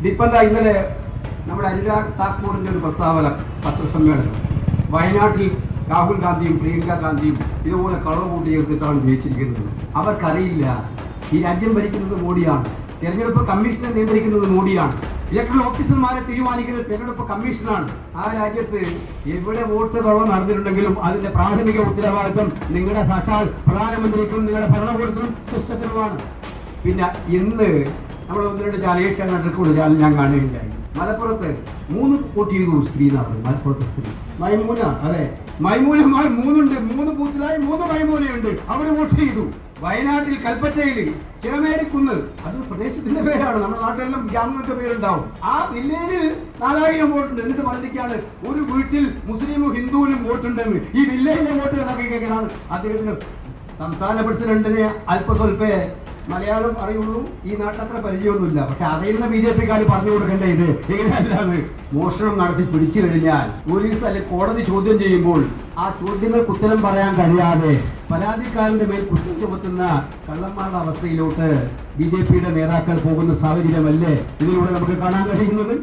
ഇതിപ്പോൾ ഇന്നലെ നമ്മുടെ അനുരാഗ് താക്കൂറിൻ്റെ ഒരു പ്രസ്താവന പത്രസമ്മേളനം, വയനാട്ടിൽ രാഹുൽ ഗാന്ധിയും പ്രിയങ്ക ഗാന്ധിയും ഇതുപോലെ കളവ് കൂട്ടി ചേർത്തിട്ടാണ് ജയിച്ചിരിക്കുന്നത്. അവർക്കറിയില്ല ഈ രാജ്യം ഭരിക്കുന്നത് മോഡിയാണ്, തെരഞ്ഞെടുപ്പ് കമ്മീഷനെ നിയന്ത്രിക്കുന്നത് മോഡിയാണ്, ഇലക്ട്രൽ ഓഫീസർമാരെ തീരുമാനിക്കുന്നത് തെരഞ്ഞെടുപ്പ് കമ്മീഷനാണ്. ആ രാജ്യത്ത് എവിടെ വോട്ട് കളവ് നടന്നിട്ടുണ്ടെങ്കിലും അതിന്റെ പ്രാഥമിക ഉത്തരവാദിത്വം നിങ്ങളുടെ സാക്ഷാൽ പ്രധാനമന്ത്രിക്കും നിങ്ങളുടെ ഭരണകൂടത്തിനും സിസ്റ്റത്തിനുമാണ്. പിന്നെ ഇന്ന് നമ്മൾ ഒന്ന് രണ്ട് ചാനൽ നടക്കൂടെ ചാനൽ ഞാൻ കാണുകയുണ്ടായി. മലപ്പുറത്ത് 3 വോട്ട് ചെയ്തു സ്ത്രീ എന്നാണ് മലപ്പുറത്തെ സ്ത്രീ മൈമൂന. അതെ, മൈമൂനമാർ 3 ഉണ്ട്, 3 ബൂത്തിലായി 3 മൈമൂനയുണ്ട്, അവർ വോട്ട് ചെയ്തു. വയനാട്ടിൽ കൽപ്പറ്റയിൽ ചിറമേരിക്കുന്ന്, അത് പ്രദേശത്തിന്റെ പേരാണ്, നമ്മുടെ നാട്ടിലെല്ലാം ഗ്രാമങ്ങൾക്ക് പേരുണ്ടാവും. ആ വില്ലേജിൽ 4000 വോട്ടുണ്ട്. എന്നിട്ട് പറഞ്ഞിരിക്കുകയാണ് ഒരു വീട്ടിൽ മുസ്ലിമും ഹിന്ദുവിനും വോട്ടുണ്ടെന്ന്. ഈ വില്ലേജിലെ വോട്ട് കണക്കാണ് അദ്ദേഹത്തിന്. സംസ്ഥാന പ്രസിഡന്റിനെ അല്പസ്വല്പേ മലയാളം അറിയുള്ളൂ, ഈ നാട്ടത്ര പരിചയമൊന്നുമില്ല. പക്ഷെ അറിയുന്ന BJP-ക്കാർ പറഞ്ഞു കൊടുക്കേണ്ട ഇത് എങ്ങനെയല്ലാന്ന്. മോഷണം നടത്തി പിടിച്ചു കഴിഞ്ഞാൽ പോലീസ് അല്ലെങ്കിൽ കോടതി ചോദ്യം ചെയ്യുമ്പോൾ ആ ചോദ്യങ്ങൾക്ക് ഉത്തരം പറയാൻ കഴിയാതെ പരാതിക്കാരന്റെ മേൽ കുറ്റം ചുമത്തുന്ന കള്ളന്മാരുടെ അവസ്ഥയിലോട്ട് BJP-യുടെ നേതാക്കൾ പോകുന്ന സാഹചര്യമല്ലേ ഇതിലൂടെ നമുക്ക് കാണാൻ കഴിയുന്നത്?